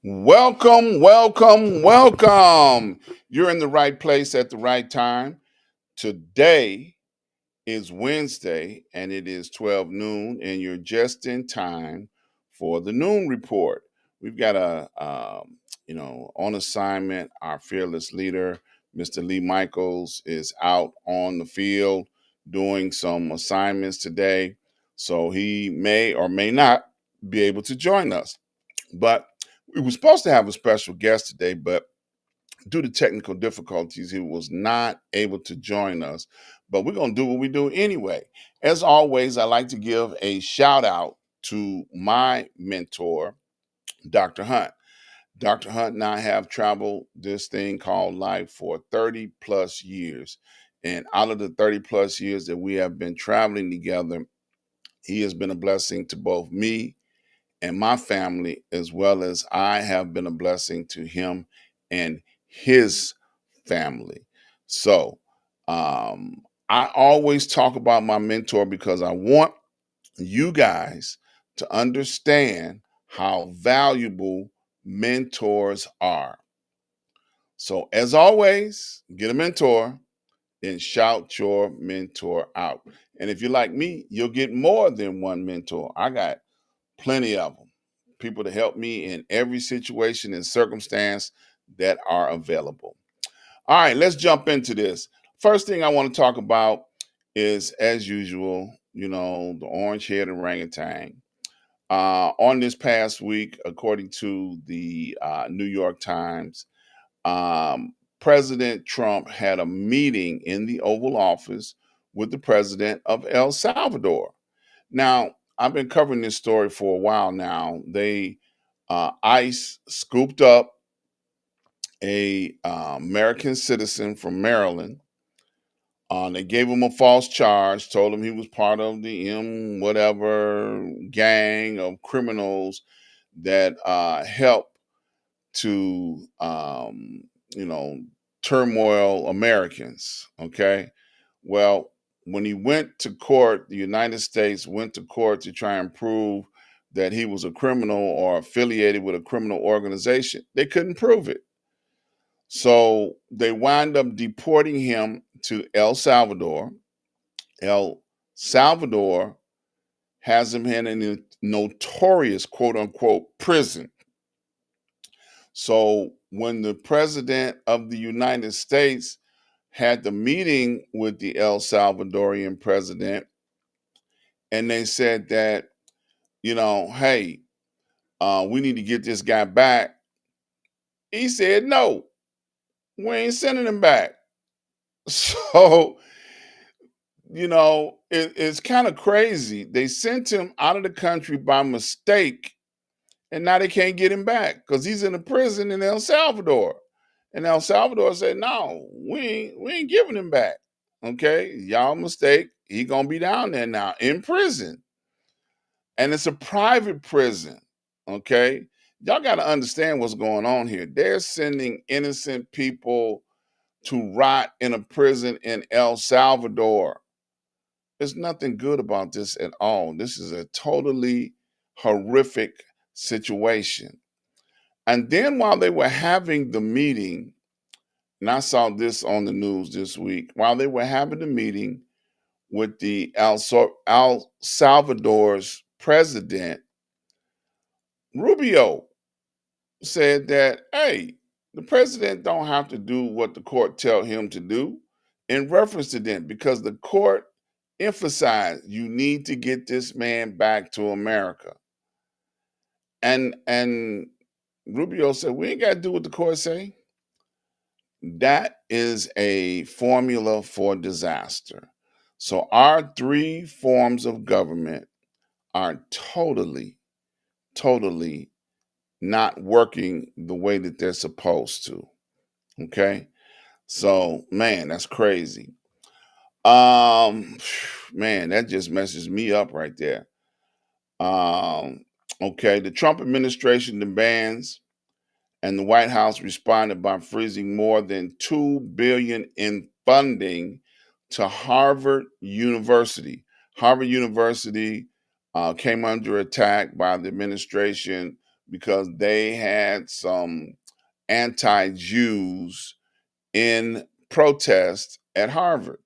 Welcome, welcome, welcome. You're in the right place at the right time. Today is Wednesday and it is 12 noon, and you're just in time for the noon report. We've got on assignment. Our fearless leader, Mr. Lee Michaels, is out on the field doing some assignments today. So he may or may not be able to join us. But we were supposed to have a special guest today, but due to technical difficulties, he was not able to join us. But we're going to do what we do anyway. As always, I like to give a shout out to my mentor, Dr. Hunt. Dr. Hunt and I have traveled this thing called life for 30 plus years. And out of the 30 plus years that we have been traveling together, he has been a blessing to both me and my family, as well as I have been a blessing to him and his family. So I always talk about my mentor because I want you guys to understand how valuable mentors are. So, as always, get a mentor and shout your mentor out. And if you're like me, you'll get more than one mentor. I got plenty of them, people to help me in every situation and circumstance that are available. All right, let's jump into this. First thing I want to talk about is, as usual, the orange head orangutan. On this past week, according to the New York Times, President Trump had a meeting in the Oval Office with the president of El Salvador. Now, I've been covering this story for a while now. ICE scooped up a American citizen from Maryland. They gave him a false charge, told him he was part of the M whatever gang of criminals that helped to you know turmoil Americans. Okay, well, when he went to court, the United States went to court to try and prove that he was a criminal or affiliated with a criminal organization. They couldn't prove it. So they wind up deporting him to El Salvador. El Salvador has him in a notorious quote unquote prison. So when the president of the United States had the meeting with the El Salvadorian president, and they said that, hey, we need to get this guy back. He said, no, we ain't sending him back. So, it's kind of crazy. They sent him out of the country by mistake, and now they can't get him back because he's in a prison in El Salvador. And El Salvador said, no, we ain't giving him back. Okay, y'all mistake. He gonna be down there now in prison. And it's a private prison. Okay, y'all got to understand what's going on here. They're sending innocent people to rot in a prison in El Salvador. There's nothing good about this at all. This is a totally horrific situation. And then while they were having the meeting, and I saw this on the news this week, while they were having the meeting with the El Salvador's president, Rubio said that, hey, the president don't have to do what the court tell him to do, in reference to them, because the court emphasized you need to get this man back to America. And Rubio said, we ain't got to do what the court say. That is a formula for disaster. So our three forms of government are totally not working the way that they're supposed to. Okay. So, man, that's crazy. Um, man, that just messes me up right there. Um, okay, the Trump administration demands, and the White House responded by freezing more than $2 billion in funding to Harvard University. Harvard University came under attack by the administration because they had some anti-Jews in protest at Harvard.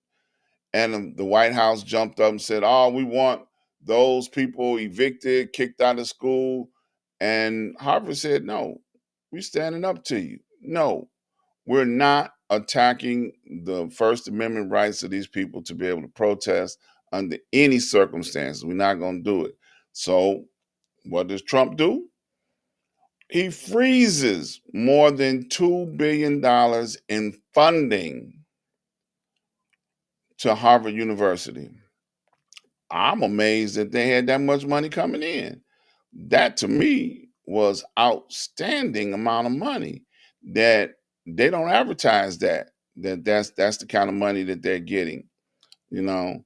And the White House jumped up and said, "Oh, we want those people evicted, kicked out of school." And Harvard said, "No, we're standing up to you. No, we're not attacking the First Amendment rights of these people to be able to protest under any circumstances. We're not going to do it." So, what does Trump do? He freezes more than $2 billion in funding to Harvard University. I'm amazed that they had that much money coming in. That to me was outstanding amount of money that they don't advertise that's the kind of money that they're getting, you know.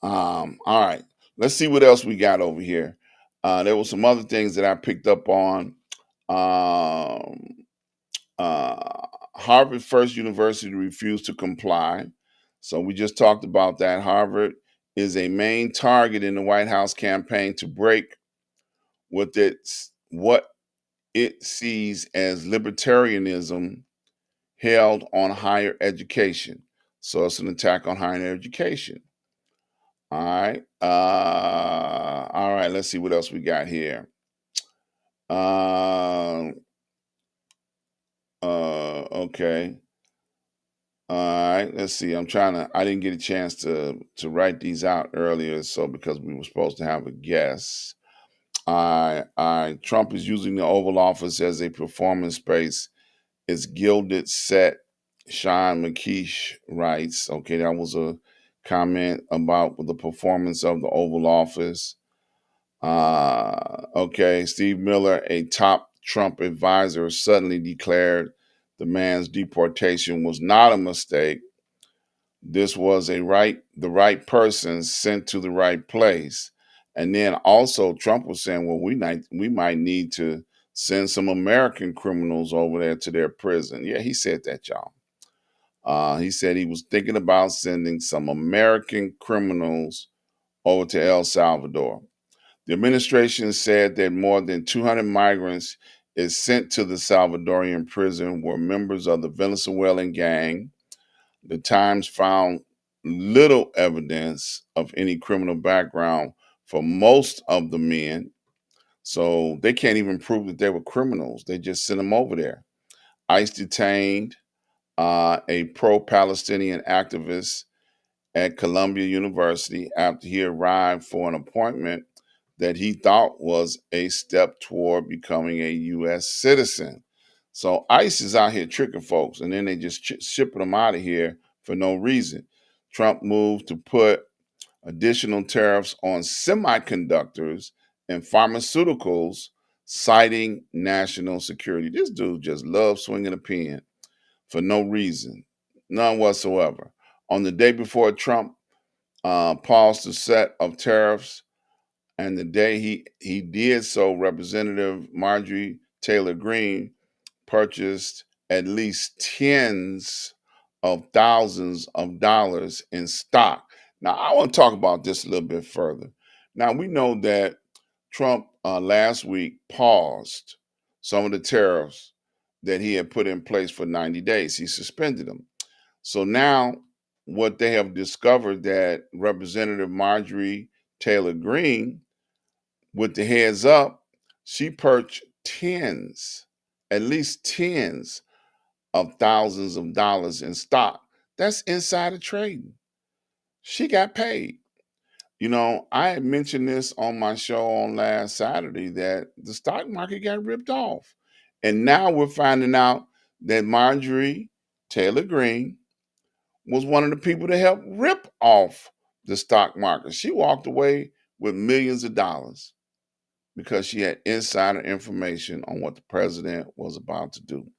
All right. Let's see what else we got over here. There were some other things that I picked up on. Um, Harvard First University refused to comply. So we just talked about that. Harvard is a main target in the White House campaign to break what it sees as libertarianism held on higher education. So it's an attack on higher education. All right. All right. Let's see what else we got here. Uh, okay. All right, let's see. I didn't get a chance to write these out earlier, so because we were supposed to have a guest. Trump is using the Oval Office as a performance space. It's gilded set. Sean McKeish writes. Okay, that was a comment about the performance of the Oval Office. Okay, Steve Miller, a top Trump advisor, suddenly declared the man's deportation was not a mistake. This was the right person sent to the right place. And then also Trump was saying, well, we might need to send some American criminals over there to their prison. Yeah, he said that, y'all. He said he was thinking about sending some American criminals over to El Salvador. The administration said that more than 200 migrants is sent to the Salvadorian prison were members of the Venezuelan gang. The Times found little evidence of any criminal background for most of the men. So they can't even prove that they were criminals. They just sent them over there. ICE detained a pro Palestinian activist at Columbia University after he arrived for an appointment that he thought was a step toward becoming a U.S. citizen. So ICE is out here tricking folks, and then they just shipping them out of here for no reason. Trump moved to put additional tariffs on semiconductors and pharmaceuticals, citing national security. This dude just loves swinging a pen for no reason, none whatsoever. On the day before Trump paused the set of tariffs, and the day he did so, Representative Marjorie Taylor Greene purchased at least tens of thousands of dollars in stock. Now, I want to talk about this a little bit further. Now, we know that Trump last week paused some of the tariffs that he had put in place for 90 days. He suspended them. So now, what they have discovered that Representative Marjorie Taylor Greene, with the heads up, she purchased at least tens of thousands of dollars in stock. That's insider trading. She got paid. You know, I had mentioned this on my show on last Saturday that the stock market got ripped off. And now we're finding out that Marjorie Taylor Greene was one of the people that helped rip off the stock market. She walked away with millions of dollars because she had insider information on what the president was about to do.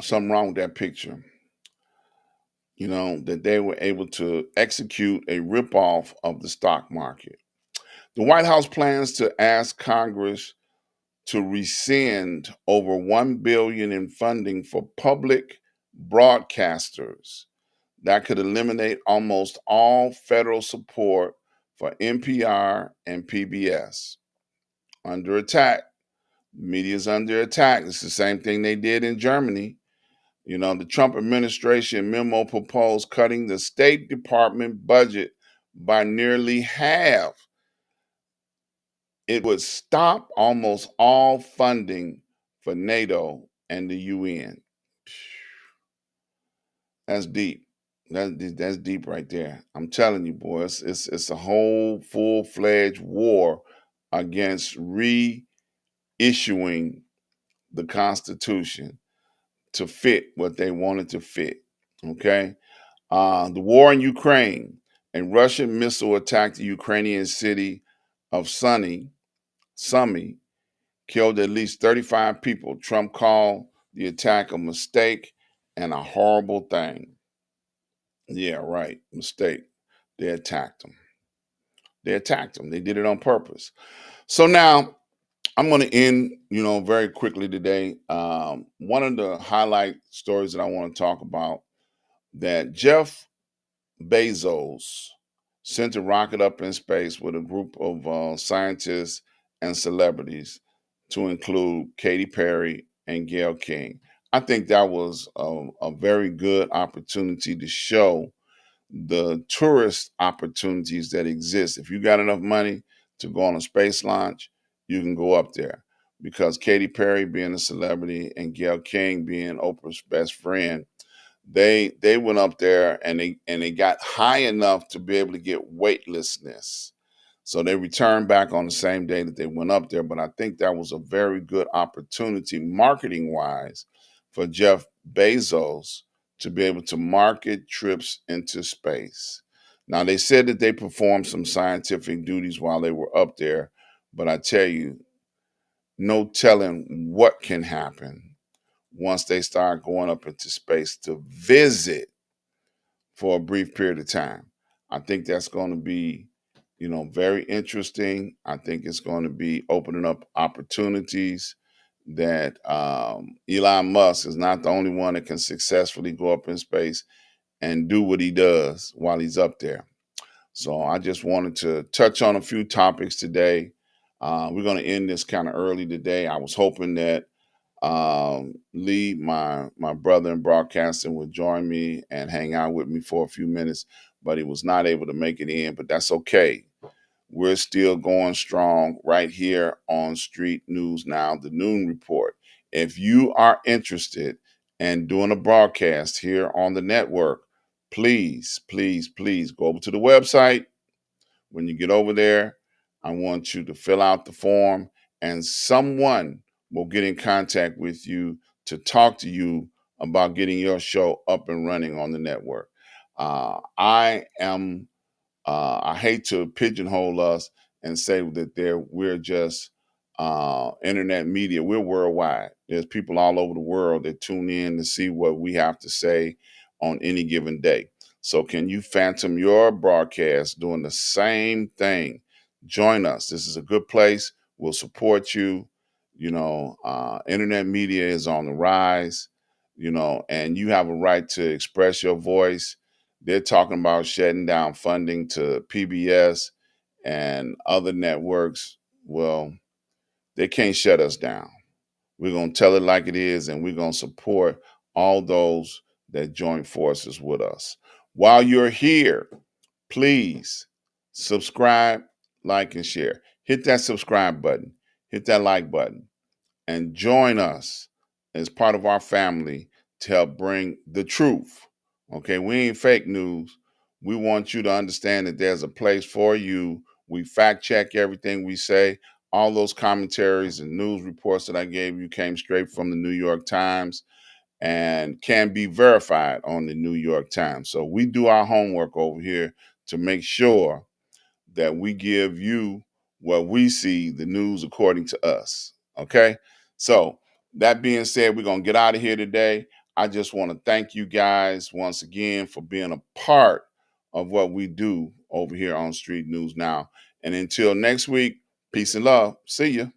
Something wrong with that picture. You know, that they were able to execute a ripoff of the stock market. The White House plans to ask Congress to rescind over $1 billion in funding for public broadcasters. That could eliminate almost all federal support for NPR and PBS. Under attack. The media is under attack. It's the same thing they did in Germany. You know, the Trump administration memo proposed cutting the State Department budget by nearly half. It would stop almost all funding for NATO and the UN. That's deep. That's deep right there. I'm telling you, boys, it's a whole full-fledged war against reissuing the Constitution to fit what they wanted to fit. Okay. The war in Ukraine. A Russian missile attacked the Ukrainian city of Sumy, killed at least 35 people. Trump called the attack a mistake and a horrible thing. Yeah, right. Mistake. They attacked them. They attacked them. They did it on purpose. So now I'm going to end, very quickly today. One of the highlight stories that I want to talk about, that Jeff Bezos sent a rocket up in space with a group of scientists and celebrities, to include Katy Perry and Gayle King. I think that was a very good opportunity to show the tourist opportunities that exist. If you got enough money to go on a space launch, you can go up there. Because Katy Perry, being a celebrity, and Gayle King, being Oprah's best friend, they went up there and they got high enough to be able to get weightlessness. So they returned back on the same day that they went up there. But I think that was a very good opportunity, marketing wise, for Jeff Bezos to be able to market trips into space. Now, they said that they performed some scientific duties while they were up there, but I tell you, no telling what can happen once they start going up into space to visit for a brief period of time. I think that's going to be, very interesting. I think it's going to be opening up opportunities that Elon Musk is not the only one that can successfully go up in space and do what he does while he's up there. So I just wanted to touch on a few topics today. We're going to end this kind of early today. I was hoping that Lee, my brother in broadcasting, would join me and hang out with me for a few minutes, but he was not able to make it in. But that's okay. We're still going strong right here on Street News Now, the Noon Report. If you are interested in doing a broadcast here on the network, please, please, please go over to the website. When you get over there, I want you to fill out the form, and someone will get in contact with you to talk to you about getting your show up and running on the network. I hate to pigeonhole us and say that we're just internet media. We're worldwide. There's people all over the world that tune in to see what we have to say on any given day. So can you phantom your broadcast doing the same thing? Join us. This is a good place. We'll support you. Internet media is on the rise, and you have a right to express your voice. They're talking about shutting down funding to PBS and other networks. Well, they can't shut us down. We're going to tell it like it is, and we're going to support all those that join forces with us. While you're here, please subscribe, like, and share. Hit that subscribe button, hit that like button, and join us as part of our family to help bring the truth. Okay, we ain't fake news. We want you to understand that there's a place for you. We fact check everything we say. All those commentaries and news reports that I gave you came straight from the New York Times and can be verified on the New York Times. So we do our homework over here to make sure that we give you what we see, the news according to us. Okay. So that being said, we're going to get out of here today. I just want to thank you guys once again for being a part of what we do over here on Street News Now. And until next week, peace and love. See ya.